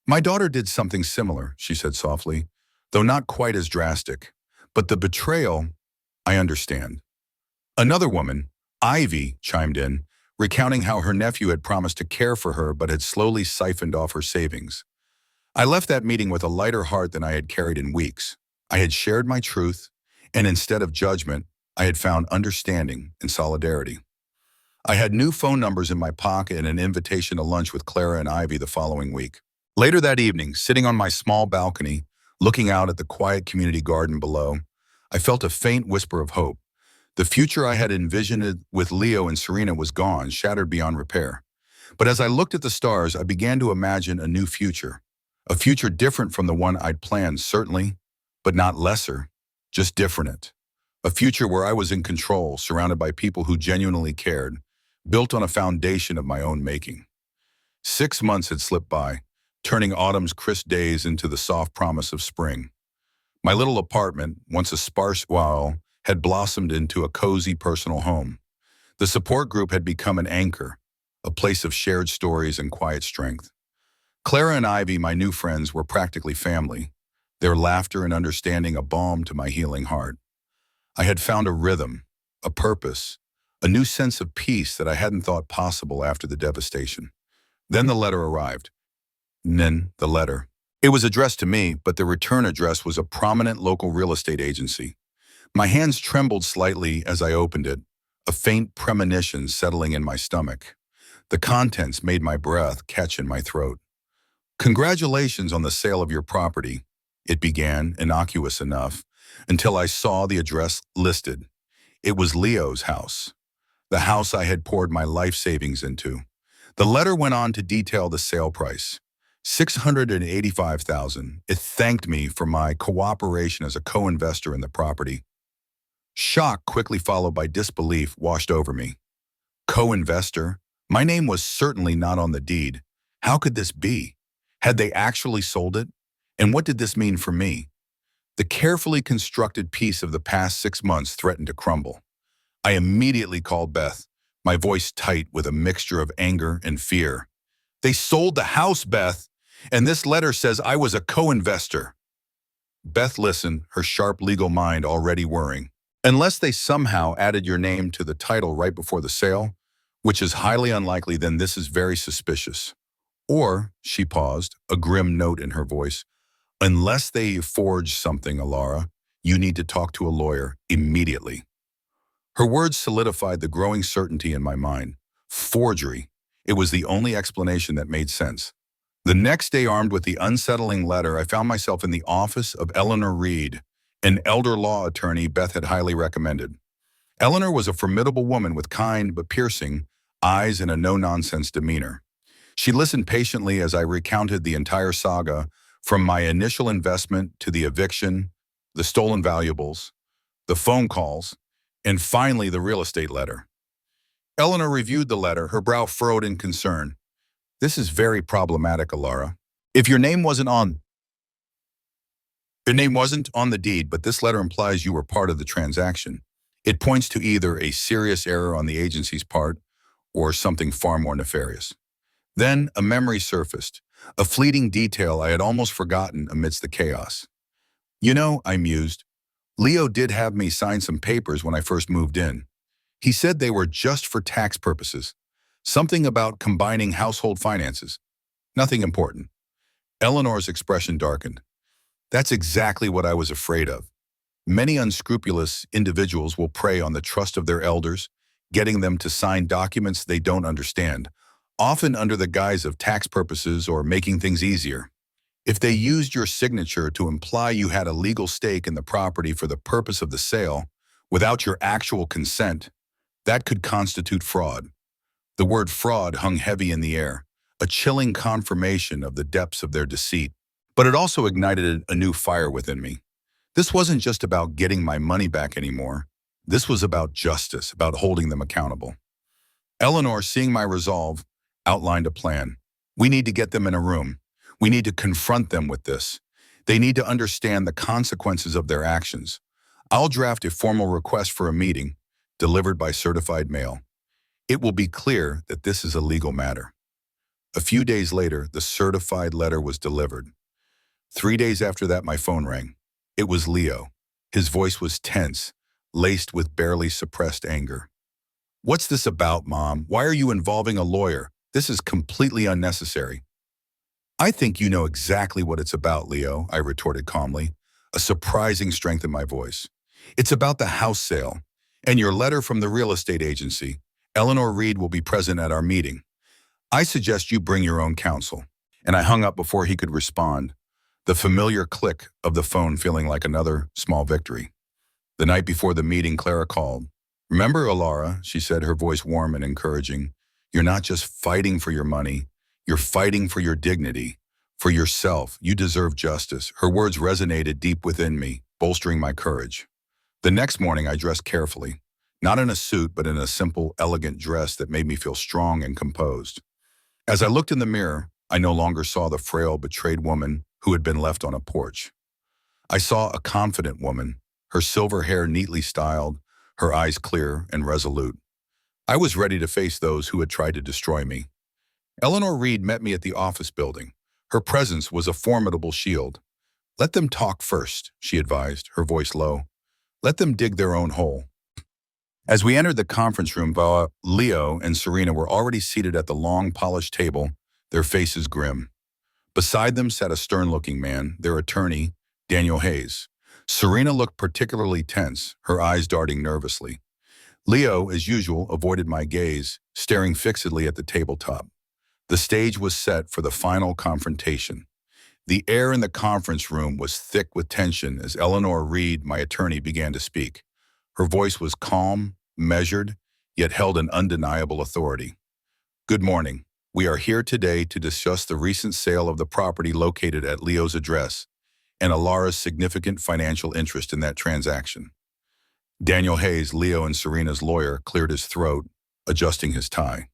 Speaker 1: My daughter did something similar, she said softly, though not quite as drastic. But the betrayal, I understand. Another woman, Ivy, chimed in, recounting how her nephew had promised to care for her but had slowly siphoned off her savings. I left that meeting with a lighter heart than I had carried in weeks. I had shared my truth, and instead of judgment, I had found understanding and solidarity. I had new phone numbers in my pocket and an invitation to lunch with Clara and Ivy the following week. Later that evening, sitting on my small balcony, looking out at the quiet community garden below, I felt a faint whisper of hope. The future I had envisioned with Leo and Serena was gone, shattered beyond repair. But as I looked at the stars, I began to imagine a new future. A future different from the one I'd planned, certainly, but not lesser, just different. A future where I was in control, surrounded by people who genuinely cared, built on a foundation of my own making. 6 months had slipped by, turning autumn's crisp days into the soft promise of spring. My little apartment, once a sparse owl, had blossomed into a cozy personal home. The support group had become an anchor, a place of shared stories and quiet strength. Clara and Ivy, my new friends, were practically family, their laughter and understanding a balm to my healing heart. I had found a rhythm, a purpose, a new sense of peace that I hadn't thought possible after the devastation. Then the letter arrived. The letter. It was addressed to me, but the return address was a prominent local real estate agency. My hands trembled slightly as I opened it, a faint premonition settling in my stomach. The contents made my breath catch in my throat. Congratulations on the sale of your property, it began, innocuous enough, until I saw the address listed. It was Leo's house, the house I had poured my life savings into. The letter went on to detail the sale price, $685,000. It thanked me for my cooperation as a co-investor in the property. Shock, quickly followed by disbelief, washed over me. Co-investor? My name was certainly not on the deed. How could this be? Had they actually sold it? And what did this mean for me? The carefully constructed piece of the past 6 months threatened to crumble. I immediately called Beth, my voice tight with a mixture of anger and fear. They sold the house, Beth, and this letter says I was a co-investor. Beth listened, her sharp legal mind already whirring. Unless they somehow added your name to the title right before the sale, which is highly unlikely, then this is very suspicious. Or, she paused, a grim note in her voice, unless they forged something, Elara, you need to talk to a lawyer immediately. Her words solidified the growing certainty in my mind. Forgery. It was the only explanation that made sense. The next day, armed with the unsettling letter, I found myself in the office of Eleanor Reed, an elder law attorney Beth had highly recommended. Eleanor was a formidable woman with kind but piercing eyes and a no-nonsense demeanor. She listened patiently as I recounted the entire saga, from my initial investment to the eviction, the stolen valuables, the phone calls, and finally the real estate letter. Eleanor reviewed the letter, her brow furrowed in concern. This is very problematic, Elara. If your name wasn't on the deed, but this letter implies you were part of the transaction. It points to either a serious error on the agency's part or something far more nefarious. Then a memory surfaced, a fleeting detail I had almost forgotten amidst the chaos. You know, I mused, Leo did have me sign some papers when I first moved in. He said they were just for tax purposes. Something about combining household finances. Nothing important. Eleanor's expression darkened. That's exactly what I was afraid of. Many unscrupulous individuals will prey on the trust of their elders, getting them to sign documents they don't understand, often under the guise of tax purposes or making things easier. If they used your signature to imply you had a legal stake in the property for the purpose of the sale, without your actual consent, that could constitute fraud. The word fraud hung heavy in the air, a chilling confirmation of the depths of their deceit. But it also ignited a new fire within me. This wasn't just about getting my money back anymore. This was about justice, about holding them accountable. Eleanor, seeing my resolve, outlined a plan. We need to get them in a room. We need to confront them with this. They need to understand the consequences of their actions. I'll draft a formal request for a meeting, delivered by certified mail. It will be clear that this is a legal matter. A few days later, the certified letter was delivered. 3 days after that, my phone rang. It was Leo. His voice was tense, laced with barely suppressed anger. "What's this about, Mom? Why are you involving a lawyer? This is completely unnecessary." "I think you know exactly what it's about, Leo," I retorted calmly, a surprising strength in my voice. "It's about the house sale and your letter from the real estate agency. Eleanor Reed will be present at our meeting. I suggest you bring your own counsel." And I hung up before he could respond, the familiar click of the phone feeling like another small victory. The night before the meeting, Clara called. "Remember, Elara," she said, her voice warm and encouraging, "you're not just fighting for your money, you're fighting for your dignity, for yourself. You deserve justice." Her words resonated deep within me, bolstering my courage. The next morning, I dressed carefully, not in a suit, but in a simple, elegant dress that made me feel strong and composed. As I looked in the mirror, I no longer saw the frail, betrayed woman who had been left on a porch. I saw a confident woman, her silver hair neatly styled, her eyes clear and resolute. I was ready to face those who had tried to destroy me. Eleanor Reed met me at the office building. Her presence was a formidable shield. "Let them talk first," she advised, her voice low. "Let them dig their own hole." As we entered the conference room, Leo and Serena were already seated at the long, polished table, their faces grim. Beside them sat a stern-looking man, their attorney, Daniel Hayes. Serena looked particularly tense, her eyes darting nervously. Leo, as usual, avoided my gaze, staring fixedly at the tabletop. The stage was set for the final confrontation. The air in the conference room was thick with tension as Eleanor Reed, my attorney, began to speak. Her voice was calm, measured, yet held an undeniable authority. "Good morning. We are here today to discuss the recent sale of the property located at Leo's address and Elara's significant financial interest in that transaction." Daniel Hayes, Leo and Serena's lawyer, cleared his throat, adjusting his tie.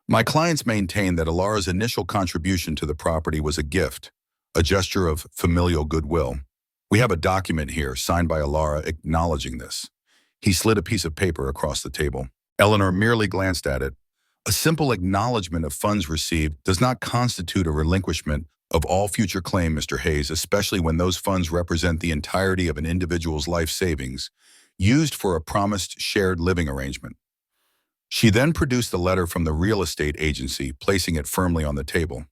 Speaker 1: "My clients maintain that Elara's initial contribution to the property was a gift, a gesture of familial goodwill. We have a document here signed by Elara acknowledging this." He slid a piece of paper across the table. Eleanor merely glanced at it. "A simple acknowledgement of funds received does not constitute a relinquishment of all future claim, Mr. Hayes, especially when those funds represent the entirety of an individual's life savings, used for a promised shared living arrangement." She then produced the letter from the real estate agency, placing it firmly on the table.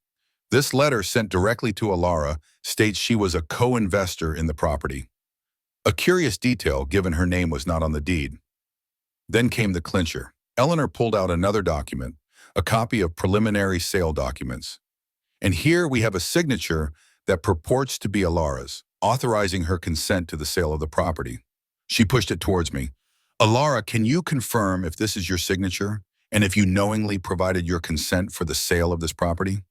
Speaker 1: This letter, sent directly to Elara, states she was a co-investor in the property. A curious detail, given her name was not on the deed. Then came the clincher. Eleanor pulled out another document, a copy of preliminary sale documents. And here we have a signature that purports to be Elara's, authorizing her consent to the sale of the property. She pushed it towards me. "Elara, can you confirm if this is your signature and if you knowingly provided your consent for the sale of this property?"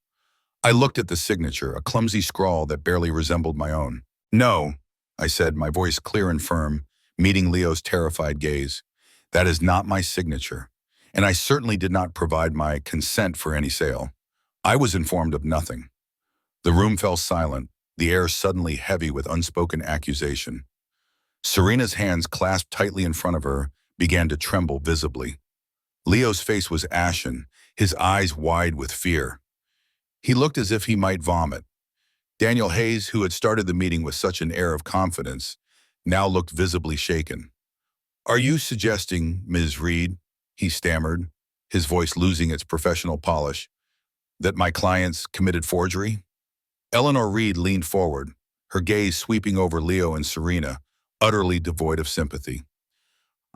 Speaker 1: I looked at the signature, a clumsy scrawl that barely resembled my own. "No," I said, my voice clear and firm, meeting Leo's terrified gaze. "That is not my signature, and I certainly did not provide my consent for any sale. I was informed of nothing." The room fell silent, the air suddenly heavy with unspoken accusation. Serena's hands, clasped tightly in front of her, began to tremble visibly. Leo's face was ashen, his eyes wide with fear. He looked as if he might vomit. Daniel Hayes, who had started the meeting with such an air of confidence, now looked visibly shaken. "Are you suggesting, Ms. Reed," he stammered, his voice losing its professional polish, "that my clients committed forgery?" Eleanor Reed leaned forward, her gaze sweeping over Leo and Serena, utterly devoid of sympathy.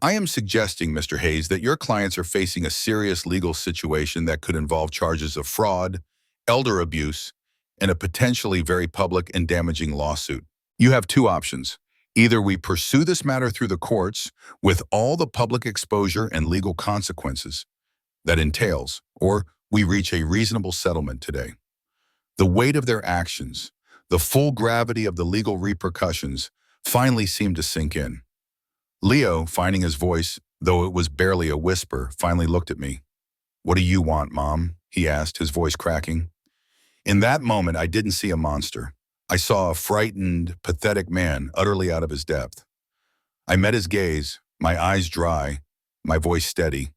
Speaker 1: I am suggesting, Mr. Hayes, that your clients are facing a serious legal situation that could involve charges of fraud, elder abuse, and a potentially very public and damaging lawsuit. You have two options. Either we pursue this matter through the courts with all the public exposure and legal consequences that entails, or we reach a reasonable settlement today. The weight of their actions, the full gravity of the legal repercussions, finally seemed to sink in. Leo, finding his voice, though it was barely a whisper, finally looked at me. "What do you want, Mom?" he asked, his voice cracking. In that moment, I didn't see a monster. I saw a frightened, pathetic man utterly out of his depth. I met his gaze, my eyes dry, my voice steady.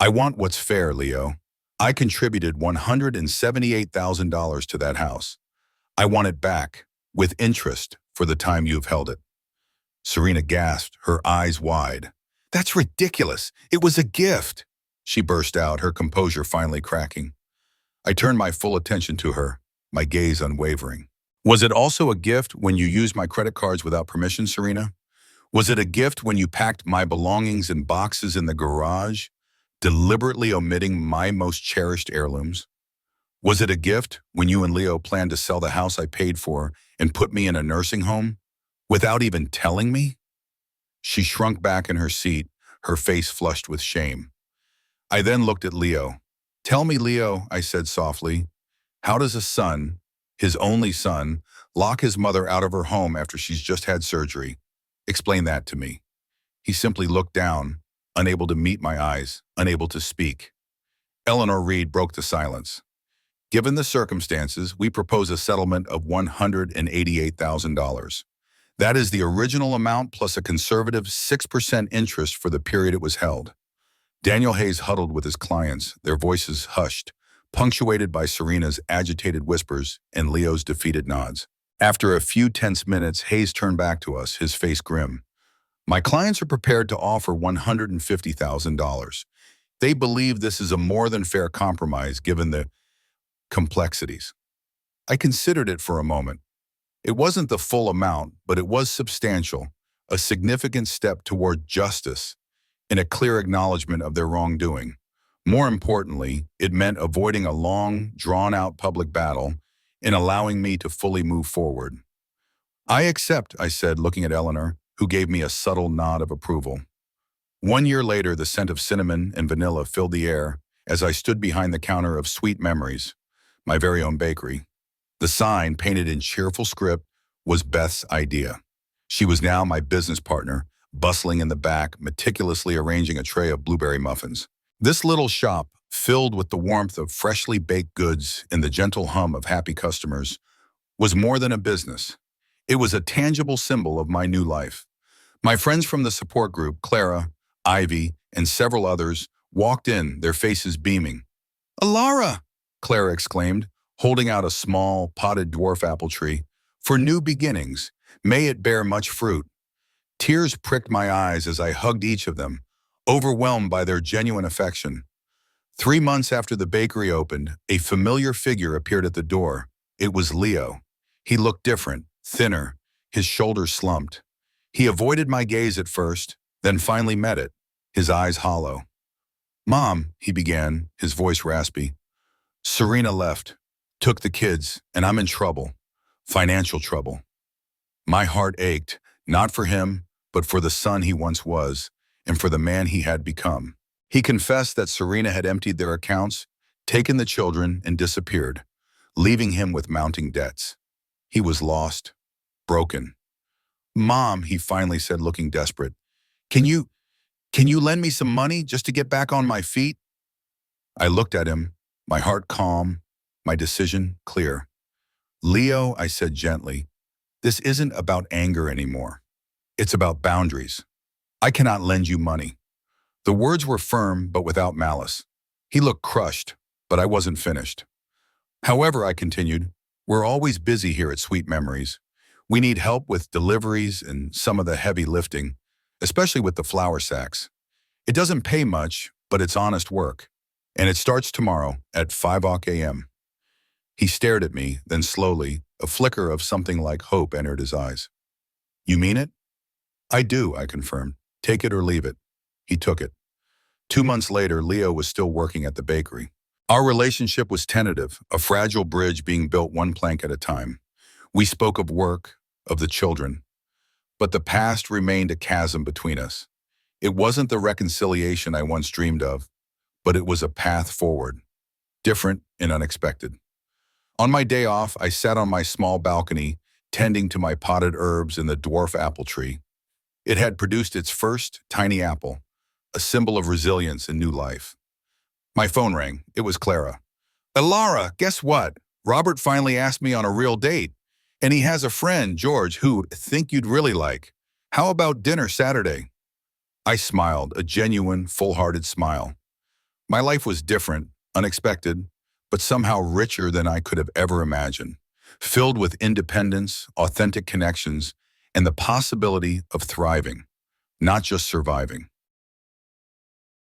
Speaker 1: "I want what's fair, Leo. I contributed $178,000 to that house. I want it back, with interest, for the time you've held it." Serena gasped, her eyes wide. "That's ridiculous. It was a gift," she burst out, her composure finally cracking. I turned my full attention to her, my gaze unwavering. "Was it also a gift when you used my credit cards without permission, Serena? Was it a gift when you packed my belongings in boxes in the garage, deliberately omitting my most cherished heirlooms? Was it a gift when you and Leo planned to sell the house I paid for and put me in a nursing home, without even telling me?" She shrunk back in her seat, her face flushed with shame. I then looked at Leo. "Tell me, Leo," I said softly, "how does a son, his only son, lock his mother out of her home after she's just had surgery? Explain that to me." He simply looked down, unable to meet my eyes, unable to speak. Eleanor Reed broke the silence. "Given the circumstances, we propose a settlement of $188,000. That is the original amount plus a conservative 6% interest for the period it was held." Daniel Hayes huddled with his clients, their voices hushed, punctuated by Serena's agitated whispers and Leo's defeated nods. After a few tense minutes, Hayes turned back to us, his face grim. "My clients are prepared to offer $150,000. They believe this is a more than fair compromise given the complexities." I considered it for a moment. It wasn't the full amount, but it was substantial, a significant step toward justice, and a clear acknowledgement of their wrongdoing. More importantly, it meant avoiding a long, drawn-out public battle and allowing me to fully move forward. "I accept," I said, looking at Eleanor, who gave me a subtle nod of approval. 1 year later, the scent of cinnamon and vanilla filled the air as I stood behind the counter of Sweet Memories, my very own bakery. The sign, painted in cheerful script, was Beth's idea. She was now my business partner, bustling in the back, meticulously arranging a tray of blueberry muffins. This little shop, filled with the warmth of freshly baked goods and the gentle hum of happy customers, was more than a business. It was a tangible symbol of my new life. My friends from the support group, Clara, Ivy, and several others, walked in, their faces beaming. "Elara!" Clara exclaimed, holding out a small, potted dwarf apple tree. "For new beginnings, may it bear much fruit." Tears pricked my eyes as I hugged each of them, overwhelmed by their genuine affection. 3 months after the bakery opened, a familiar figure appeared at the door. It was Leo. He looked different, thinner, his shoulders slumped. He avoided my gaze at first, then finally met it, his eyes hollow. "Mom," he began, his voice raspy. "Serena left, took the kids, and I'm in trouble. Financial trouble." My heart ached, not for him, but for the son he once was, and for the man he had become. He confessed that Serena had emptied their accounts, taken the children, and disappeared, leaving him with mounting debts. He was lost, broken. "Mom," he finally said, looking desperate, Can you lend me some money just to get back on my feet?" I looked at him, my heart calm, my decision clear. "Leo," I said gently, "this isn't about anger anymore. It's about boundaries. I cannot lend you money." The words were firm, but without malice. He looked crushed, but I wasn't finished. "However," I continued, "we're always busy here at Sweet Memories. We need help with deliveries and some of the heavy lifting, especially with the flour sacks. It doesn't pay much, but it's honest work. And it starts tomorrow at 5 a.m. He stared at me, then slowly, a flicker of something like hope entered his eyes. "You mean it?" "I do," I confirmed. Take it or leave it. He took it. 2 months later, Leo was still working at the bakery. Our relationship was tentative, a fragile bridge being built one plank at a time. We spoke of work, of the children, but the past remained a chasm between us. It wasn't the reconciliation I once dreamed of, but it was a path forward, different and unexpected. On my day off, I sat on my small balcony, tending to my potted herbs and the dwarf apple tree. It had produced its first tiny apple, a symbol of resilience and new life. My phone rang. It was Clara. Elara, guess what? Robert finally asked me on a real date. And he has a friend, George, who think you'd really like. How about dinner Saturday? I smiled, a genuine, full-hearted smile. My life was different, unexpected, but somehow richer than I could have ever imagined, filled with independence, authentic connections, and the possibility of thriving, not just surviving.